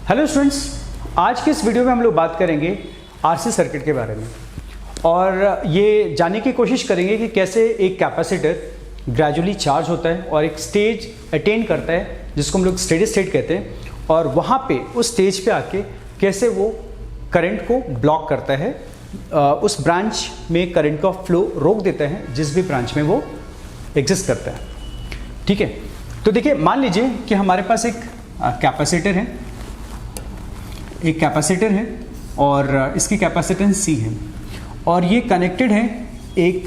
Hello students, आज के इस वीडियो में हम लोग बात करेंगे आरसी सर्किट के बारे में और ये जानने की कोशिश करेंगे कि कैसे एक कैपेसिटर ग्रेजुअली चार्ज होता है और एक स्टेज अटेन करता है जिसको हम लोग स्टेडी स्टेट कहते हैं, और वहाँ पे उस स्टेज पे आके कैसे वो करंट को ब्लॉक करता है, उस ब्रांच में करंट का फ्लो रोक देता है जिस भी ब्रांच में वो एग्जिस्ट करता है। ठीक है, तो देखिए मान लीजिए कि हमारे पास एक कैपेसिटर है और इसकी कैपेसिटेंस C है और ये कनेक्टेड है एक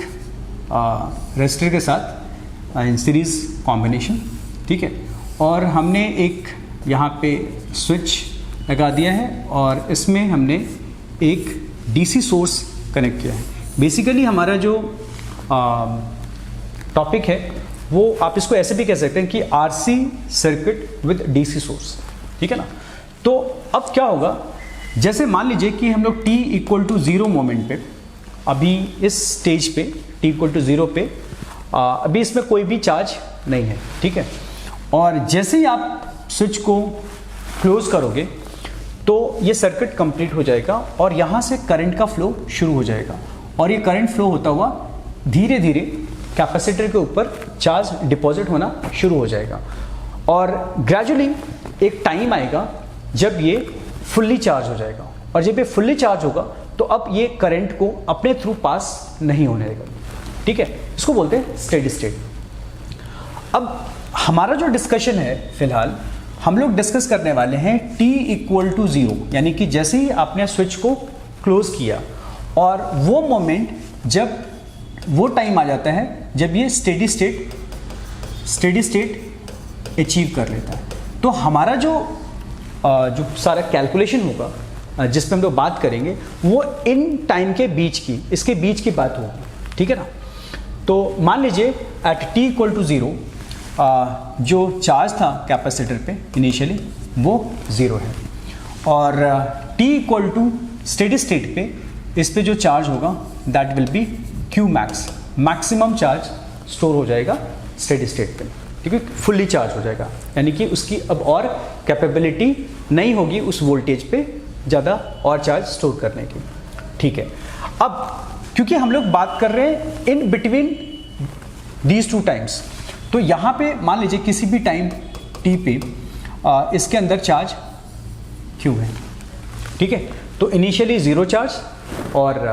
रेजिस्टर के साथ इन सीरीज कॉम्बिनेशन। ठीक है, और हमने एक यहाँ पे स्विच लगा दिया है और इसमें हमने एक DC सोर्स कनेक्ट किया है। बेसिकली हमारा जो टॉपिक है वो आप इसको ऐसे भी कह सकते हैं कि RC circuit with DC source. ठीक है ना, तो अब क्या होगा, जैसे मान लीजिए कि हम लोग t=0 मोमेंट पे, अभी इस स्टेज पे t=0 पे अभी इसमें कोई भी चार्ज नहीं है। ठीक है, और जैसे ही आप स्विच को क्लोज करोगे तो ये सर्किट कंप्लीट हो जाएगा और यहाँ से करंट का फ्लो शुरू हो जाएगा और ये करंट फ्लो होता हुआ धीरे धीरे कैपेसिटर के ऊपर चार्ज डिपॉजिट होना शुरू हो जाएगा और ग्रेजुअली एक टाइम आएगा जब ये फुल्ली चार्ज हो जाएगा, और जब ये फुल्ली चार्ज होगा तो अब ये करंट को अपने थ्रू पास नहीं होने देगा। ठीक है, इसको बोलते हैं स्टेडी स्टेट। अब हमारा जो डिस्कशन है फिलहाल हम लोग डिस्कस करने वाले हैं t=0, यानी कि जैसे ही आपने स्विच को क्लोज किया और वो मोमेंट जब वो टाइम आ जाता है जब ये स्टेडी स्टेट अचीव कर लेता है, तो हमारा जो सारा कैलकुलेशन होगा जिस पे हम लोग बात करेंगे वो इन टाइम के बीच की, इसके बीच की बात होगी। ठीक है ना, तो मान लीजिए एट t=0 जो चार्ज था कैपेसिटर पे इनिशियली वो 0 है और t स्टेडी स्टेट पे इस पे जो चार्ज होगा that will be Q max, maximum charge store हो जाएगा स्टेडी स्टेट पे, ठीक है, फुल्ली चार्ज हो जाएगा, यानी कि उसकी अब और कैपेबिलिटी नहीं होगी उस वोल्टेज पे ज़्यादा और चार्ज स्टोर करने की। ठीक है, अब क्योंकि हम लोग बात कर रहे हैं इन बिटवीन दीज टू टाइम्स, तो यहाँ पे मान लीजिए किसी भी टाइम t पे इसके अंदर चार्ज Q है। ठीक है, तो इनिशियली 0 चार्ज और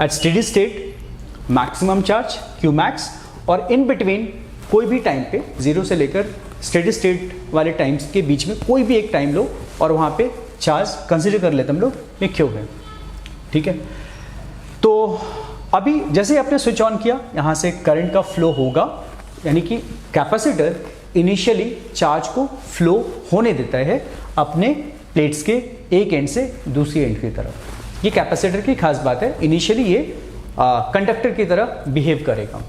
at steady state maximum charge Q max, और इन बिटवीन कोई भी टाइम पे 0 से लेकर स्टेडी स्टेट वाले टाइम्स के बीच में कोई भी एक टाइम लो और वहाँ पे चार्ज कंसिडर कर लेते हम लोग में Q है। ठीक है, तो अभी जैसे ही आपने स्विच ऑन किया यहाँ से करंट का फ्लो होगा, यानी कि कैपेसिटर इनिशियली चार्ज को फ्लो होने देता है अपने प्लेट्स के एक एंड से दूसरी एंड की तरफ। ये कैपेसिटर की खास बात है, इनिशियली ये कंडक्टर की तरह बिहेव करेगा।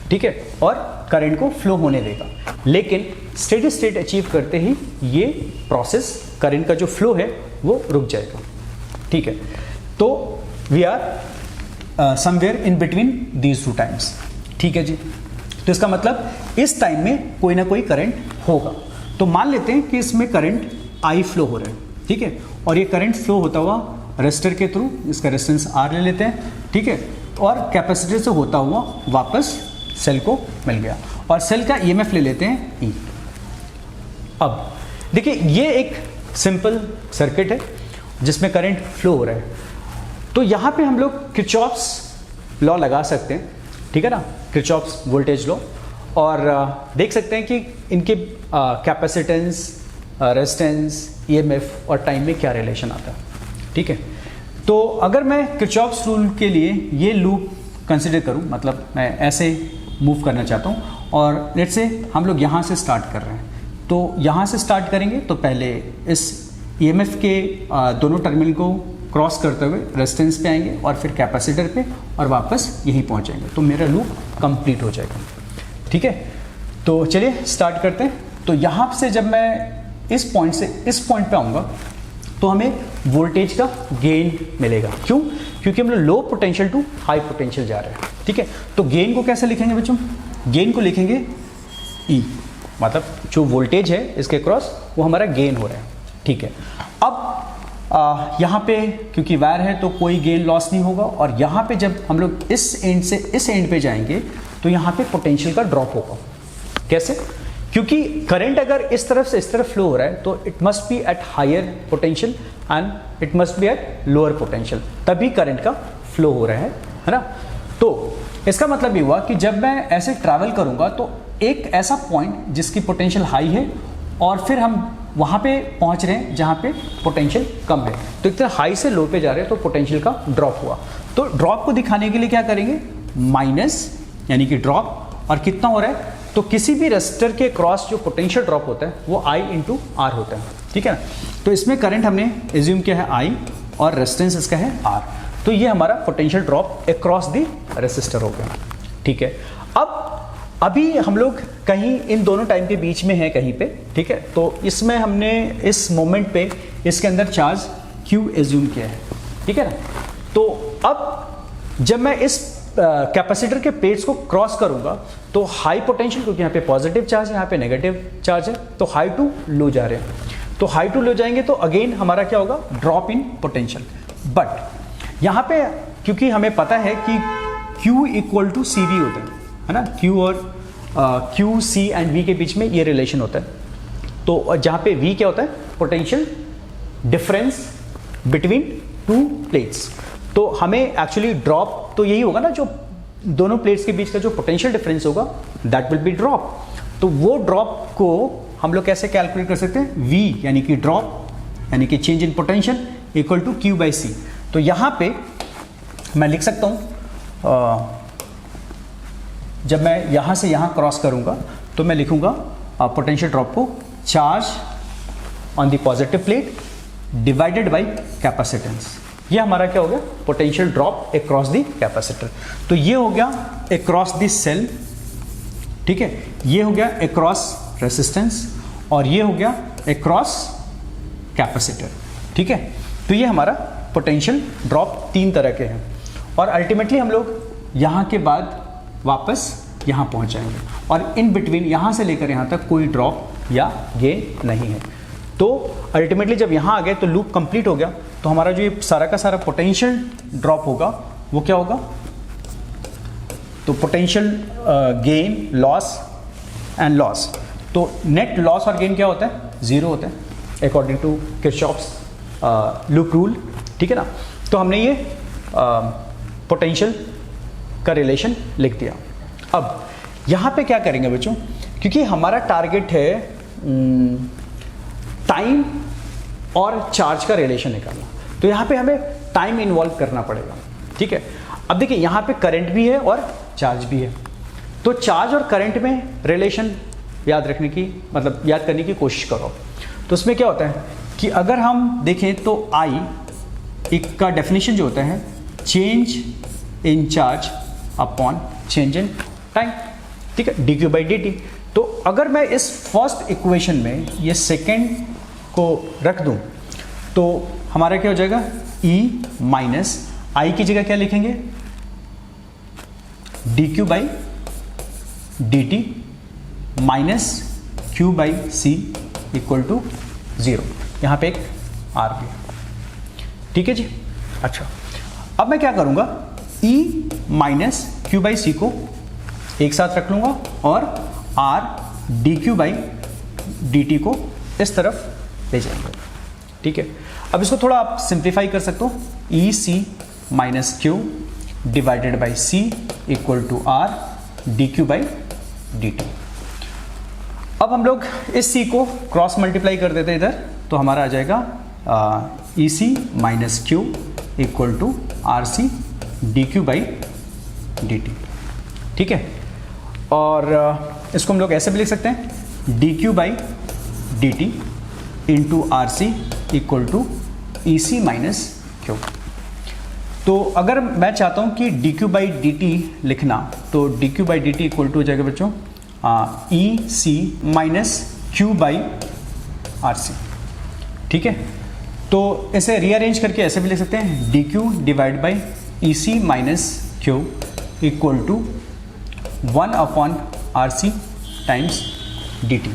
ठीक है, और करंट को फ्लो होने देगा, लेकिन स्टेडी स्टेट अचीव करते ही ये प्रोसेस करंट का जो फ्लो है वो रुक जाएगा। ठीक है, तो we are somewhere in between these two times. ठीक है जी, तो इसका मतलब इस टाइम में कोई ना कोई करंट होगा। तो मान लेते हैं कि इसमें करंट I फ्लो हो रहा है। ठीक है, और ये करंट फ्लो होता हुआ रेजिस्टर के थ्रू, इसका रेजिस्टेंस R ले लेते हैं। ठीक है, और कैपेसिटर से होता हुआ वापस सेल को मिल गया और सेल का EMF ले लेते हैं E। अब देखिए ये एक सिंपल सर्किट है जिसमें करंट फ्लो हो रहा है, तो यहाँ पे हम लोग किरचॉफ्स लॉ लगा सकते हैं। ठीक है ना, किरचॉफ्स वोल्टेज लॉ, और देख सकते हैं कि इनके कैपेसिटेंस, रेजिस्टेंस, EMF और टाइम में क्या रिलेशन आता है। ठीक है, तो अगर मैं किरचॉफ्स रूल के लिए ये लूप कंसिडर करूं, मतलब मैं ऐसे मूव करना चाहता हूं और लेट्स से हम लोग यहाँ से स्टार्ट कर रहे हैं, तो यहाँ से स्टार्ट करेंगे तो पहले इस EMF के दोनों टर्मिनल को क्रॉस करते हुए रेजिस्टेंस पे आएंगे और फिर कैपेसिटर पे और वापस यहीं पहुँचेंगे, तो मेरा लूप कंप्लीट हो जाएगा। ठीक है, तो चलिए स्टार्ट करते हैं। तो यहाँ से जब मैं इस पॉइंट से इस पॉइंट पे आऊँगा तो हमें वोल्टेज का गेन मिलेगा। क्यों? क्योंकि हम लोग low potential to high potential जा रहे हैं। ठीक है, तो गेन को कैसे लिखेंगे बच्चों? गेन को लिखेंगे E, मतलब जो वोल्टेज है इसके क्रॉस वो हमारा गेन हो रहा है। ठीक है, यहाँ पे क्योंकि वायर है तो कोई गेन लॉस नहीं होगा, और यहाँ पे जब हम लोग इस एंड से इस एंड पे जाएंगे तो यहाँ पे पोटेंशियल का ड्रॉप होगा। कैसे? क्योंकि करंट अगर इस तरफ से इस तरफ फ्लो हो रहा है तो it must be at higher potential and it must be at lower potential, तभी करंट का फ्लो हो रहा है ना। तो इसका मतलब ये हुआ कि जब मैं ऐसे ट्रैवल करूँगा तो एक ऐसा पॉइंट जिसकी पोटेंशियल हाई है और फिर हम वहाँ पे पहुँच रहे हैं जहाँ पे पोटेंशियल कम है, तो एक तरह हाई से लो पे जा रहे हैं तो पोटेंशियल का ड्रॉप हुआ। तो ड्रॉप को दिखाने के लिए क्या करेंगे? माइनस यानी कि ड्रॉप, और कितना हो रहा है? तो किसी भी रेजिस्टर के क्रॉस जो पोटेंशियल ड्रॉप होता है वो I इंटू R होता है, ठीक है ना। तो इसमें करंट हमने एज्यूम किया है I और रेजिस्टेंस इसका है R, तो ये हमारा potential drop across the resistor हो गया, ठीक है। अब अभी हम लोग कहीं इन दोनों टाइम के बीच में है कहीं पे, ठीक है। तो इसमें हमने इस मोमेंट पे इसके अंदर चार्ज Q एज्यूम किया है, ठीक है ना। तो अब जब मैं इस कैपेसिटर के प्लेट्स को क्रॉस करूंगा तो हाई पोटेंशियल, क्योंकि यहाँ पे पॉजिटिव चार्ज है, यहाँ पे नेगेटिव चार्ज है, तो हाई टू लो जा रहे हैं। तो हाई टू लो जाएंगे तो अगेन हमारा क्या होगा? Drop in potential. बट यहाँ पे क्योंकि हमें पता है कि Q equal to C V होता है ना, Q और Q, C एंड V के बीच में ये रिलेशन होता है। तो जहाँ पे V क्या होता है? Potential difference between two plates. तो हमें एक्चुअली ड्रॉप तो यही होगा ना, जो दोनों प्लेट्स के बीच का जो पोटेंशियल डिफरेंस होगा दैट विल बी ड्रॉप। तो वो ड्रॉप को हम लोग कैसे कैलकुलेट कर सकते हैं? V यानी कि ड्रॉप यानी कि change in potential equal to Q by C। तो यहाँ पे मैं लिख सकता हूँ, जब मैं यहाँ से यहाँ क्रॉस करूँगा तो मैं लिखूँगा पोटेंशियल ड्रॉप को charge on the positive plate divided by capacitance. ये हमारा क्या हो गया? Potential drop across the capacitor. तो ये हो गया अक्रॉस द सेल, ठीक है, ये हो गया अक्रॉस रेसिस्टेंस, और ये हो गया अक्रॉस कैपेसिटर, ठीक है। तो ये हमारा पोटेंशियल ड्रॉप तीन तरह के हैं, और अल्टीमेटली हम लोग यहाँ के बाद वापस यहाँ पहुँच जाएंगे, और इन बिटवीन यहाँ से लेकर यहाँ तक कोई ड्रॉप या गेन नहीं है। तो अल्टीमेटली जब यहाँ आ गए तो लूप कंप्लीट हो गया, तो हमारा जो ये सारा का सारा पोटेंशियल ड्रॉप होगा वो क्या होगा? तो potential gain, loss and loss. तो नेट लॉस और गेन क्या होता है? जीरो होता है according to Kirchhoff's loop rule, ठीक है ना। तो हमने ये पोटेंशियल का रिलेशन लिख दिया। अब यहाँ पे क्या करेंगे बच्चों? क्योंकि हमारा टारगेट है टाइम और चार्ज का रिलेशन निकालना, तो यहाँ पे हमें टाइम इन्वॉल्व करना पड़ेगा, ठीक है। अब देखिए यहाँ पे करंट भी है और चार्ज भी है, तो चार्ज और करंट में रिलेशन याद रखने की, मतलब याद करने की कोशिश करो। तो उसमें क्या होता है कि अगर हम देखें तो I एक का डेफिनेशन जो होता है change in charge upon change in time, ठीक है, dq बाई dt। तो अगर मैं इस फर्स्ट इक्वेशन में ये सेकेंड को रख दूं तो हमारा क्या हो जाएगा? E माइनस I की जगह क्या लिखेंगे? dq by dt minus q by c equal to 0। यहाँ पे एक R भी, ठीक है जी। अच्छा, अब मैं क्या करूँगा? E माइनस q बाई सी को एक साथ रख लूँगा और R dq बाई dt को इस तरफ ले जाएंगे, ठीक है। अब इसको थोड़ा आप सिंप्लीफाई कर सकते हो, E C minus Q divided by C equal to R D Q by D T. अब हम लोग इस c को क्रॉस मल्टीप्लाई कर देते हैं इधर, तो हमारा आ जाएगा E C minus Q equal to R C D Q by D T, ठीक है। और इसको हम लोग ऐसे भी लिख सकते हैं D Q by D T into R C equal to E C minus Q. तो अगर मैं चाहता हूँ कि D Q by D T लिखना, तो D Q by D T equal to हो जाएगा बच्चों E C minus Q by R C, ठीक है। तो इसे रीअरेंज करके ऐसे भी लिख सकते हैं D Q divide by E C minus Q equal to 1 upon R C times D T,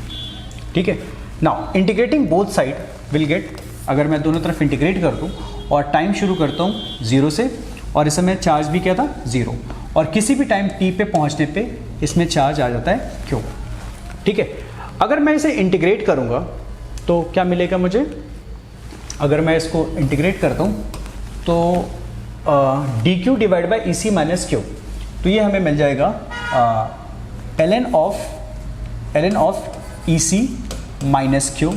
ठीक है। Now integrating both side will get अगर मैं दोनों तरफ इंटीग्रेट कर दूँ और टाइम शुरू करता हूँ 0 से, और इस समय चार्ज भी क्या था 0, और किसी भी टाइम t पे पहुँचने पे इसमें चार्ज आ जाता है q। ठीक है, अगर मैं इसे इंटीग्रेट करूँगा तो क्या मिलेगा मुझे? अगर मैं इसको इंटीग्रेट करता हूँ तो dq divide by E C minus Q, तो ये हमें मिल जाएगा ln of E C minus Q,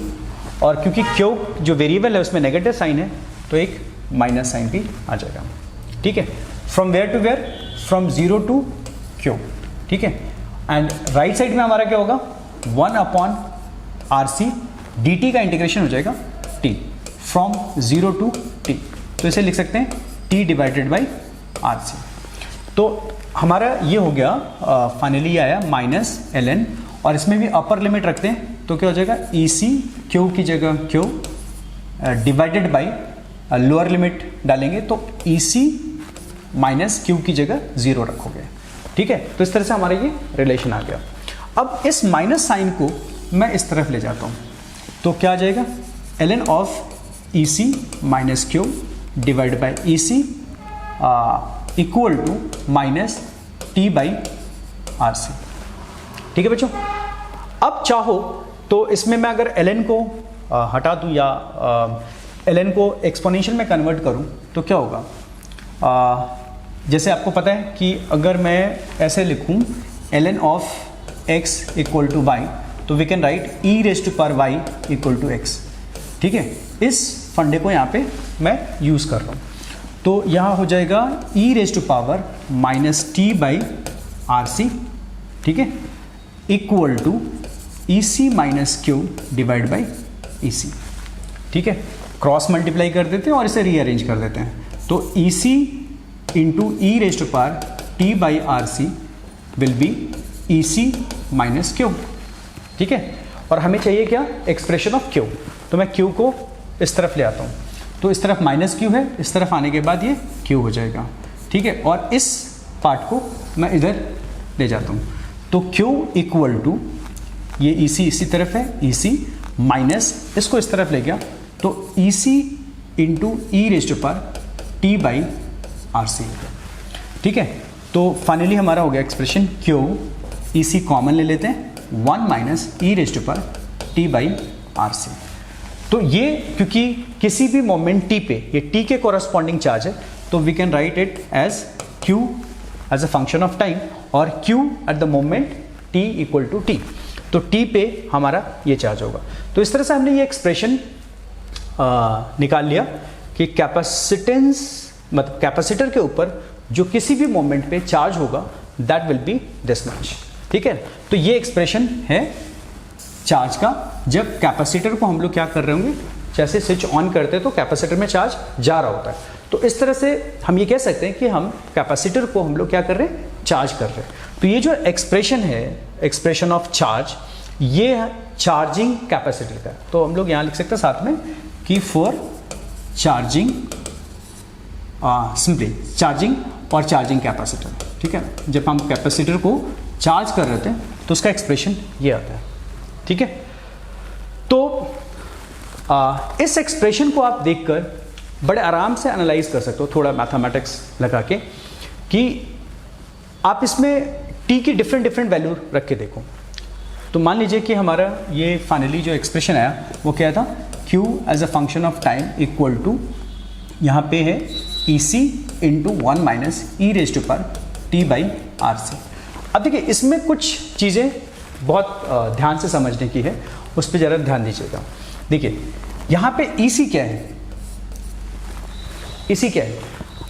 और क्योंकि क्यू जो वेरिएबल है उसमें नेगेटिव साइन है तो एक माइनस साइन भी आ जाएगा। ठीक है, from where to where, from 0 to Q. ठीक है, एंड राइट साइड में हमारा क्या होगा? 1 upon R C D T का इंटीग्रेशन हो जाएगा t फ्रॉम 0 टू t, तो इसे लिख सकते हैं t divided by R C. तो हमारा ये हो गया फाइनली आया माइनस ln, और इसमें भी अपर लिमिट रखते हैं तो क्या हो जाएगा? ई सी क्यू की जगह Q divided by lower limit डालेंगे तो ई सी माइनस क्यू की जगह 0 रखोगे। ठीक है, तो इस तरह से हमारा ये रिलेशन आ गया। अब इस माइनस साइन को मैं इस तरफ ले जाता हूँ तो क्या आ जाएगा? ln of E C minus Q divide by E C equal to minus T by R C. ठीक है बच्चों, अब चाहो तो इसमें मैं अगर ln को हटा दूँ या ln को एक्सपोनेंशियल में कन्वर्ट करूँ तो क्या होगा? जैसे आपको पता है कि अगर मैं ऐसे लिखूँ ln of x equal to y, तो we can write e raise to power y equal to x। ठीक है, इस फंडे को यहाँ पे मैं यूज़ कर रहा हूँ, तो यहाँ हो जाएगा e raise to power minus T by R C. ठीक है, equal to E C minus Q divide by E C. ठीक है, क्रॉस मल्टीप्लाई कर देते हैं और इसे रीअरेंज कर देते हैं, तो E C into E raise to power T by R C will be E C minus Q. ठीक है, और हमें चाहिए क्या? एक्सप्रेशन ऑफ क्यू, तो मैं क्यू को इस तरफ ले आता हूँ, तो इस तरफ माइनस क्यू है, इस तरफ आने के बाद ये क्यू हो जाएगा। ठीक है, और इस पार्ट को मैं इधर ले जाता हूँ, तो क्यू इक्वल टू ये ई सी इसी तरफ है, ई सी माइनस इसको इस तरफ ले गया तो E C into E raise to power T by R C. ठीक है, तो फाइनली हमारा हो गया expression Q, E C common ले लेते हैं, 1 minus E raise to power T by R C. तो ये क्योंकि किसी भी मोमेंट टी पे ये टी के कोरस्पॉन्डिंग चार्ज है, तो we can write it as Q as a function of time और Q at the moment T equal to T, तो टी पे हमारा ये चार्ज होगा। तो इस तरह से हमने ये एक्सप्रेशन निकाल लिया कि कैपेसिटेंस मतलब कैपेसिटर के ऊपर जो किसी भी मोमेंट पे चार्ज होगा that will be this much. ठीक है, तो ये एक्सप्रेशन है चार्ज का जब कैपेसिटर को हम लोग क्या कर रहे होंगे, जैसे स्विच ऑन करते हैं तो कैपेसिटर में चार्ज जा रहा होता है, तो इस तरह से हम ये कह सकते हैं कि हम कैपेसिटर को हम लोग क्या कर रहे हैं, चार्ज कर रहे हैं। तो ये जो एक्सप्रेशन है, एक्सप्रेशन ऑफ चार्ज, ये है चार्जिंग कैपेसिटर का, तो हम लोग यहाँ लिख सकते हैं साथ में कि फॉर चार्जिंग सिंपली चार्जिंग और चार्जिंग कैपेसिटर। ठीक है, जब हम कैपेसिटर को चार्ज कर रहे थे तो उसका एक्सप्रेशन ये आता है। ठीक है, तो इस एक्सप्रेशन को आप देखकर बड़े आराम से एनालाइज कर सकते हो, थोड़ा मैथमेटिक्स लगा के, कि आप इसमें t की डिफरेंट वैल्यू रख के देखो। तो मान लीजिए कि हमारा ये फाइनली जो एक्सप्रेशन आया वो क्या था, q as a function of time equal to यहाँ पे है E C into 1 minus E raise to power T by R C. अब देखिए इसमें कुछ चीज़ें बहुत ध्यान से समझने की है, उस पर ज़रा ध्यान दीजिएगा। देखिए यहाँ पे ई सी क्या है, ई सी क्या है,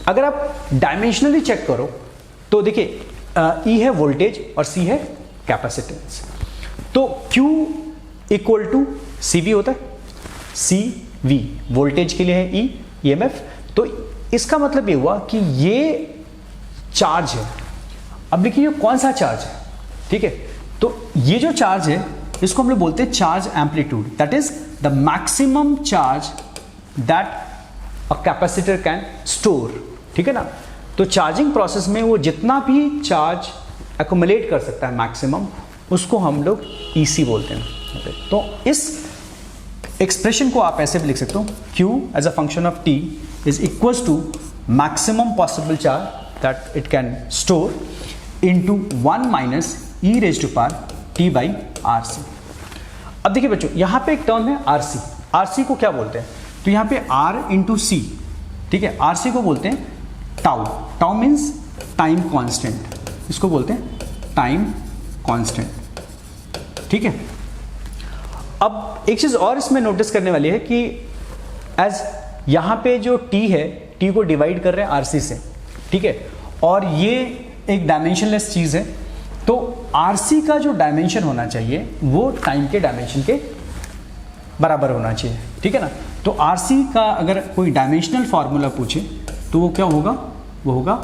अगर आप डायमेंशनली चेक करो तो देखिए ई है वोल्टेज और सी है कैपेसिटेंस, तो Q equal to C V होता है, सी वी वोल्टेज के लिए है, ई EMF, तो इसका मतलब ये हुआ कि ये चार्ज है। अब देखिए ये कौन सा चार्ज है, ठीक है, तो ये जो चार्ज है इसको हम लोग बोलते हैं charge amplitude, that is the maximum charge that a capacitor can store. ठीक है ना, तो चार्जिंग प्रोसेस में वो जितना भी चार्ज एक्युमुलेट कर सकता है मैक्सिमम, उसको हम लोग EC बोलते हैं। तो इस एक्सप्रेशन को आप ऐसे भी लिख सकते हो, Q as a function of T is equals to maximum possible charge that it can store into 1 minus E raise to power T by RC। अब देखिए बच्चों, यहाँ पे एक टर्म है RC। RC को क्या बोलते हैं? तो यहाँ पे R इंटू सी, ठीक है, RC को बोलते हैं tau. Tau means time constant, इसको बोलते हैं टाइम कांस्टेंट, ठीक है। अब एक चीज़ और इसमें नोटिस करने वाली है कि एज यहाँ पे जो T है, T को डिवाइड कर रहे हैं RC से, ठीक है, और ये एक डायमेंशनलेस चीज़ है, तो RC का जो डायमेंशन होना चाहिए वो टाइम के डायमेंशन के बराबर होना चाहिए, ठीक है ना। तो RC का अगर कोई डायमेंशनल फार्मूला पूछे तो वो क्या होगा? वो होगा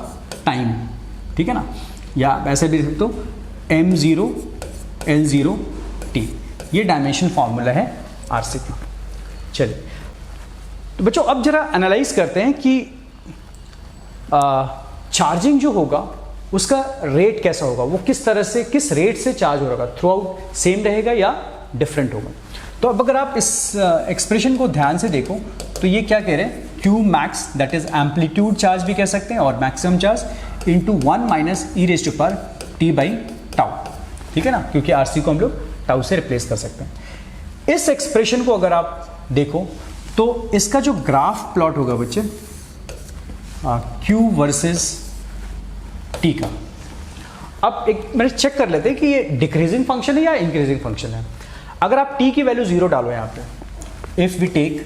टाइम, ठीक है ना, या ऐसे भी लिख सकते हो M0 L0 T, ये डायमेंशन फार्मूला है RC का। चलिए तो बच्चों अब जरा एनालाइज करते हैं कि चार्जिंग जो होगा उसका रेट कैसा होगा, वो किस तरह से, किस रेट से चार्ज हो रहा होगा, थ्रू आउट सेम रहेगा या डिफरेंट होगा। तो अब अगर आप इस एक्सप्रेशन को ध्यान से देखो तो ये क्या कह रहे हैं? Q max that is amplitude charge भी कह सकते हैं और maximum charge into 1 minus E raise to power T by tau, ठीक है ना, क्योंकि RC को हम लोग टाउ से रिप्लेस कर सकते हैं। इस एक्सप्रेशन को अगर आप देखो तो इसका जो ग्राफ प्लॉट होगा बच्चे Q वर्सेस T का। अब एक मैंने चेक कर लेते हैं कि ये डिक्रीजिंग फंक्शन है या इंक्रीजिंग फंक्शन है। अगर आप T की वैल्यू 0 डालो यहाँ पे, if we take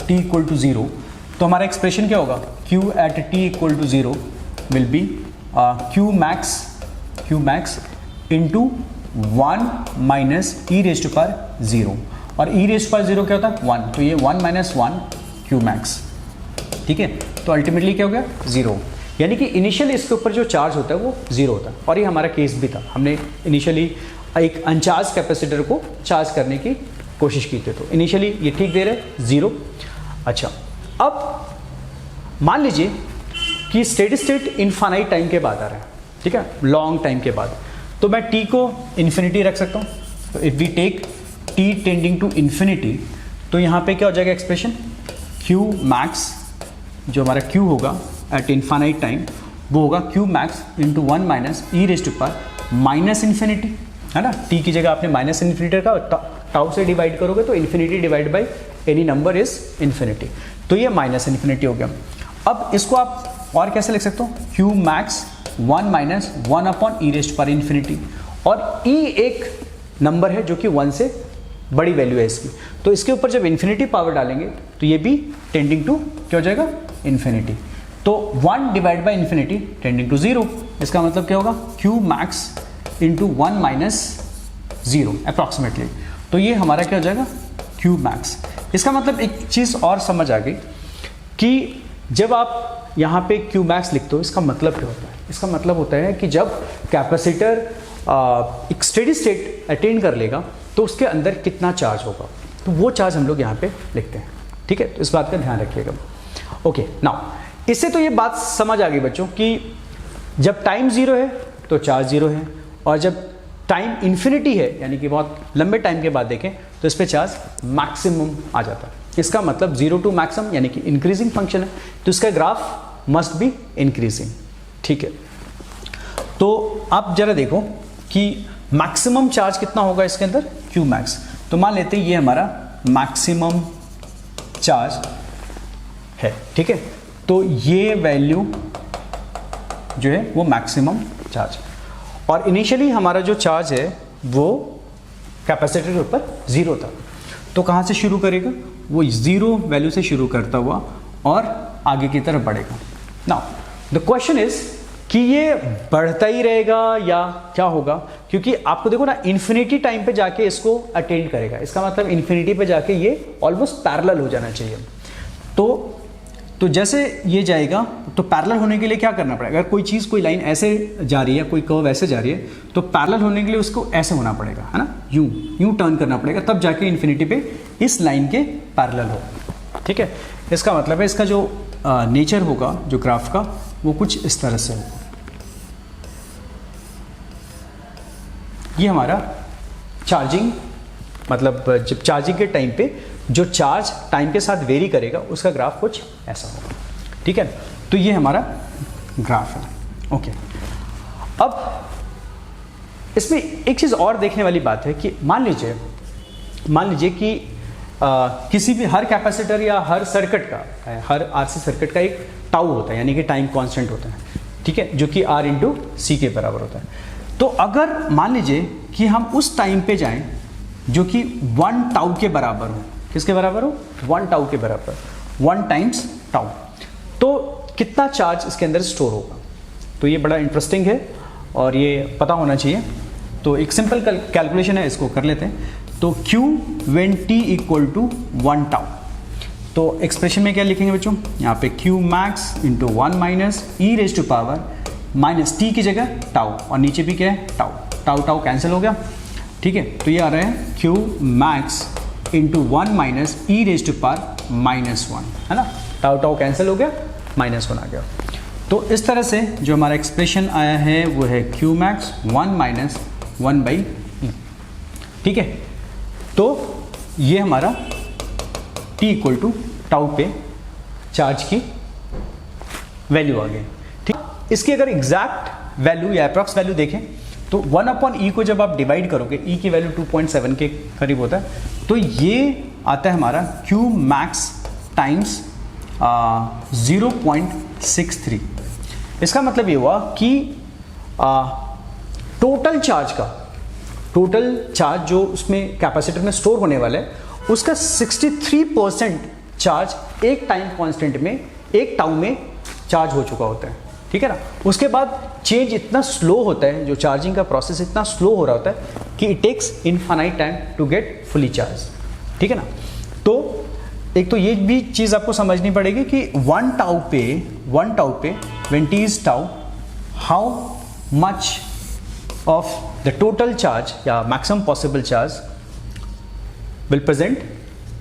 T equal to 0, तो हमारा एक्सप्रेशन क्या होगा? Q at T equal to 0 will be Q max into 1 minus E raise to power 0, और ई रेज टू पावर 0 क्या होता है? 1, तो ये 1 माइनस 1 Q मैक्स, ठीक है। तो अल्टीमेटली क्या हो गया? 0, यानी कि इनिशियली इसके ऊपर जो चार्ज होता है वो 0 होता है, और ये हमारा केस भी था। हमने इनिशियली एक अनचार्ज कैपेसिटर को चार्ज करने की कोशिश की थी, तो इनिशियली ये ठीक दे रहे 0। अच्छा, अब मान लीजिए कि स्टेडी स्टेट इनफाइनाइट टाइम के बाद आ रहा है, ठीक है, लॉन्ग टाइम के बाद, तो मैं T को इन्फिनिटी रख सकता हूँ। तो if we take T tending to infinity, तो यहाँ पे क्या हो जाएगा एक्सप्रेशन? Q मैक्स, जो हमारा Q होगा एट इनफाइनाइट टाइम, वो होगा Q max into 1 minus E raise to power minus infinity, है ना। T की जगह आपने माइनस इन्फिनिटी का टाउ से डिवाइड करोगे तो infinity divide by any number is infinity, तो ये माइनस इन्फिनिटी हो गया। अब इसको आप और कैसे लिख सकते हो? Q max 1 minus 1 upon E raise to power infinity, और E एक नंबर है जो कि 1 से बड़ी वैल्यू है इसकी, तो इसके ऊपर जब इन्फिनिटी पावर डालेंगे तो ये भी टेंडिंग टू क्या हो जाएगा? इन्फिनिटी। तो 1 divide by infinity tending to 0, इसका मतलब क्या होगा? Q max into 1 minus 0 approximately, तो ये हमारा क्या हो जाएगा? Q max. इसका मतलब एक चीज़ और समझ आ गई कि जब आप यहाँ पे Q मैक्स लिखते हो, इसका मतलब क्या होता है? इसका मतलब होता है कि जब कैपेसिटर एक स्टेडी स्टेट अटेन कर लेगा तो उसके अंदर कितना चार्ज होगा, तो वो चार्ज हम लोग यहाँ पे लिखते हैं, ठीक है। तो इस बात का ध्यान रखिएगा। ओके, नाउ इससे तो ये बात समझ आ गई बच्चों कि जब टाइम 0 है तो चार्ज 0 है, और जब टाइम इन्फिनिटी है यानी कि बहुत लंबे टाइम के बाद देखें तो इस पर चार्ज मैक्सिमम आ जाता है। इसका मतलब 0 टू मैक्सिमम यानी कि इंक्रीजिंग फंक्शन है, तो इसका ग्राफ मस्ट बी इंक्रीजिंग, ठीक है। तो आप जरा देखो कि मैक्सिमम चार्ज कितना होगा इसके अंदर? Q max. तो मान लेते हैं ये हमारा मैक्सिमम चार्ज है, ठीक है। तो ये वैल्यू जो है वो मैक्सिमम चार्ज, और इनिशियली हमारा जो चार्ज है वो कैपेसिटर के ऊपर 0 था, तो कहाँ से शुरू करेगा? वो 0 वैल्यू से शुरू करता हुआ और आगे की तरफ बढ़ेगा। नाउ द क्वेश्चन इज कि ये बढ़ता ही रहेगा या क्या होगा, क्योंकि आपको देखो ना इन्फिनिटी टाइम पे जाके इसको अटेंड करेगा, इसका मतलब इन्फिनिटी पे जाके ये ऑलमोस्ट पैरेलल हो जाना चाहिए। तो जैसे ये जाएगा तो पैरेलल होने के लिए क्या करना पड़ेगा? अगर कोई चीज़, कोई लाइन ऐसे जा रही है, कोई कर्व ऐसे जा रही है, तो पैरेलल होने के लिए उसको ऐसे होना पड़ेगा, है ना, यूं टर्न करना पड़ेगा, तब जाके इन्फिनिटी पे इस लाइन के पैरेलल हो, ठीक है। इसका मतलब है इसका जो नेचर होगा जो ग्राफ का वो कुछ इस तरह से होगा। ये हमारा चार्जिंग मतलब जब चार्जिंग के टाइम पे जो चार्ज टाइम के साथ वेरी करेगा उसका ग्राफ कुछ ऐसा होगा, ठीक है। तो ये हमारा ग्राफ है, ओके। अब इसमें एक चीज़ और देखने वाली बात है कि मान लीजिए कि किसी भी हर कैपेसिटर या हर सर्किट का, हर आरसी सर्किट का एक टाउ होता है, यानी कि टाइम कांस्टेंट होता है, ठीक है, जो कि आर इंटू सी के बराबर होता है। तो अगर मान लीजिए कि हम उस टाइम पे जाएं जो कि 1 टाउ के बराबर हो, किसके बराबर हो, 1 टाउ के बराबर, 1 टाइम्स टाउ, तो कितना चार्ज इसके अंदर स्टोर होगा। तो ये बड़ा इंटरेस्टिंग है और ये पता होना चाहिए। तो एक सिंपल कैलकुलेशन है, इसको कर लेते हैं। तो Q when t equal to 1 tau, तो एक्सप्रेशन में क्या लिखेंगे बच्चों, यहाँ पे Q max into 1 minus E raise to power minus t की जगह टाउ, और नीचे भी क्या है टाउ, टाउ टाउ कैंसिल हो गया, ठीक है। तो ये आ रहा है Q max into 1 minus E raise to power minus 1, है ना, टाउ टाउ कैंसिल हो गया, -1 आ गया। तो इस तरह से जो हमारा एक्सप्रेशन आया है वो है Q मैक्स 1 माइनस 1/e, ठीक है। तो ये हमारा t इक्वल टू टाउ पे चार्ज की वैल्यू आ गई, ठीक। इसकी अगर एग्जैक्ट वैल्यू या अप्रॉक्स वैल्यू देखें तो 1/e को जब आप डिवाइड करोगे, e की वैल्यू 2.7 के करीब होता है, तो ये आता है हमारा Q मैक्स टाइम्स 0.63। इसका मतलब ये हुआ कि टोटल चार्ज जो उसमें कैपेसिटर में स्टोर होने वाला है उसका 63% चार्ज एक टाइम कांस्टेंट में, एक टाउ में चार्ज हो चुका होता है, ठीक है ना। उसके बाद चेंज इतना स्लो होता है, जो चार्जिंग का प्रोसेस इतना स्लो हो रहा होता है कि it takes infinite time to get fully charge, ठीक है ना। तो एक तो ये भी चीज़ आपको समझनी पड़ेगी कि 1 टाउ पे when t is tau, how much of the total charge या maximum possible charge will present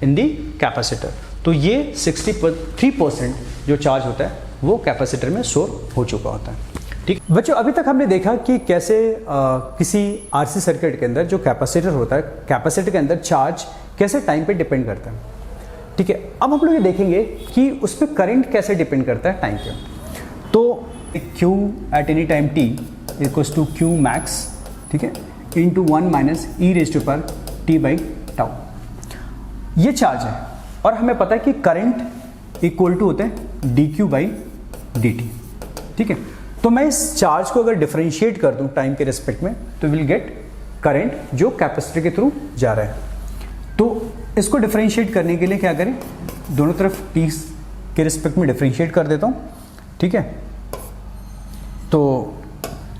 in the capacitor। तो ये 63% जो चार्ज होता है वो कैपेसिटर में स्टोर हो चुका होता है, ठीक। बच्चों अभी तक हमने देखा कि कैसे किसी आरसी सर्किट के अंदर जो कैपेसिटर होता है, कैपेसिटर के अंदर चार्ज कैसे टाइम पे डिपेंड करता है, ठीक है। अब हम लोग ये देखेंगे कि उस पर करंट कैसे डिपेंड करता है टाइम पे। तो Q at any time t equals to Q max, ठीक है, into 1 minus E raise to power t by tau, ये चार्ज है। और हमें पता है कि करंट इक्वल टू होता है dq बाई dt, ठीक है। तो मैं इस चार्ज को अगर डिफरेंशिएट कर दूं टाइम के रिस्पेक्ट में तो विल गेट करंट जो कैपेसिटर के थ्रू जा रहा है। तो इसको डिफरेंशिएट करने के लिए क्या करें, दोनों तरफ t के रिस्पेक्ट में डिफरेंशिएट कर देता हूँ, ठीक है। तो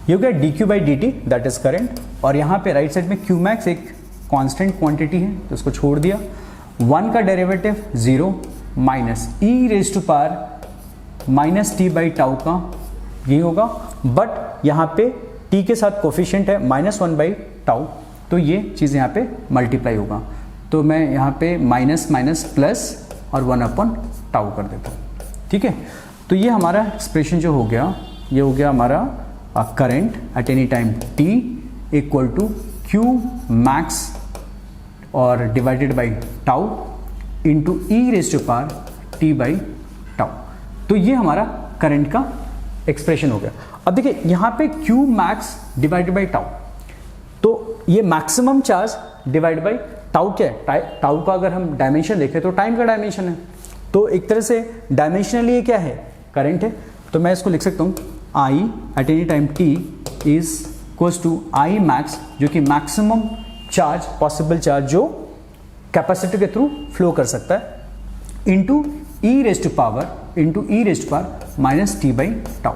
ये हो गया dq by dt, that is current, और यहाँ पे राइट साइड में Q मैक्स एक कांस्टेंट क्वांटिटी है तो उसको छोड़ दिया, 1 का derivative 0 minus E raise to power minus T by tau का ये होगा, बट यहाँ पे t के साथ कोफिशिएंट है -1 बाई टाउ, तो ये चीज़ यहाँ पे मल्टीप्लाई होगा। तो मैं यहाँ पे माइनस माइनस प्लस और 1/टाउ कर देता हूँ, ठीक है। तो ये हमारा एक्सप्रेशन जो हो गया, ये हो गया हमारा current at any time t equal to Q max और divided by tau into E raise to power t by tau. तो ये हमारा करंट का एक्सप्रेशन हो गया। अब देखिए यहाँ पे Q max divided by tau, तो ये maximum charge divide by tau क्या है, टाउ का अगर हम डायमेंशन देखें तो टाइम का डायमेंशन है, तो एक तरह से डायमेंशनली ये क्या है, करंट है। तो मैं इसको लिख सकता हूँ I at any time t is equals to I max, जो कि मैक्सिमम चार्ज, पॉसिबल चार्ज जो कैपेसिटर के थ्रू फ्लो कर सकता है, into E raise to power minus T by tau.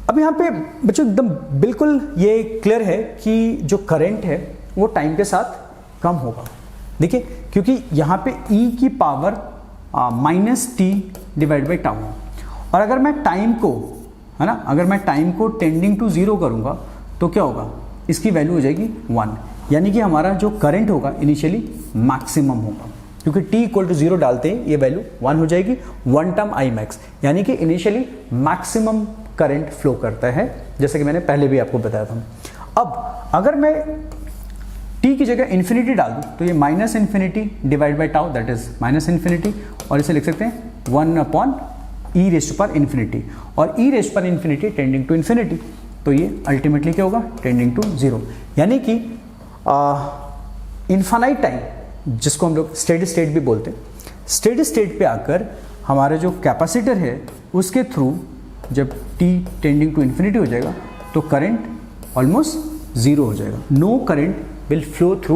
अब यहाँ पे बच्चों एकदम बिल्कुल ये क्लियर है कि जो करंट है वो टाइम के साथ कम होगा, देखिए, क्योंकि यहाँ पे e की power minus T divide by tau है, और अगर मैं टाइम को, है ना, अगर मैं टाइम को टेंडिंग टू 0 करूँगा तो क्या होगा, इसकी वैल्यू हो जाएगी 1, यानी कि हमारा जो करंट होगा इनिशियली मैक्सिमम होगा, क्योंकि t इक्वल टू 0 डालते हैं ये वैल्यू 1 हो जाएगी, 1 टर्म I मैक्स, यानी कि इनिशियली मैक्सिमम करंट फ्लो करता है, जैसे कि मैंने पहले भी आपको बताया था। अब अगर मैं t टी की जगह इन्फिनिटी डाल दूँ तो ये minus infinity divide by tau, that is minus infinity, और इसे लिख सकते हैं 1/e raise to power infinity, और e raise to power infinity tending to infinity, तो ये अल्टीमेटली क्या होगा, टेंडिंग टू जीरो। यानी कि इन्फानाइट टाइम जिसको हम लोग स्टेडी स्टेट भी बोलते हैं, स्टेडी स्टेट पे आकर हमारा जो कैपेसिटर है उसके थ्रू जब t टेंडिंग टू इन्फिनिटी हो जाएगा तो करंट ऑलमोस्ट जीरो हो जाएगा, no current will flow through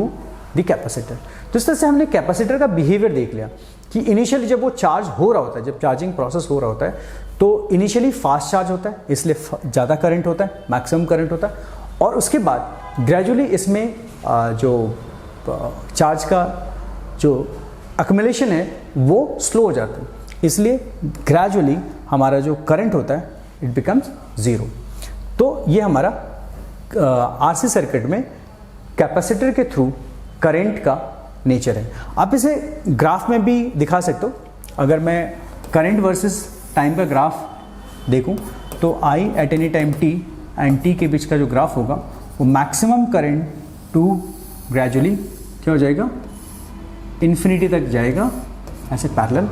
the capacitor. तो इस तरह से हमने कैपेसिटर का बिहेवियर देख लिया कि इनिशियली जब वो चार्ज हो रहा होता है, जब चार्जिंग प्रोसेस हो रहा होता है तो इनिशियली फास्ट चार्ज होता है, इसलिए ज़्यादा करंट होता है, मैक्सिमम करंट होता है, और उसके बाद ग्रेजुअली इसमें जो चार्ज का जो अक्यूमुलेशन है वो स्लो हो जाता है, इसलिए ग्रेजुअली हमारा जो करंट होता है इट बिकम्स ज़ीरो। तो ये हमारा आरसी सर्किट में कैपेसिटर के थ्रू करंट का नेचर है। आप इसे ग्राफ में भी दिखा सकते हो। अगर मैं करंट वर्सेस टाइम का ग्राफ देखूं तो I at any time T and T के बीच का जो ग्राफ होगा वो मैक्सिमम करंट टू ग्रेजुअली क्या हो जाएगा, इन्फिनिटी तक जाएगा ऐसे पैरेलल,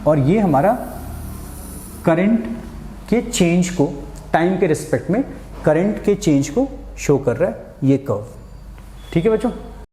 और ये हमारा करंट के चेंज को टाइम के रिस्पेक्ट में करंट के चेंज को शो कर रहा है ये कर्व। ठीक है बच्चों।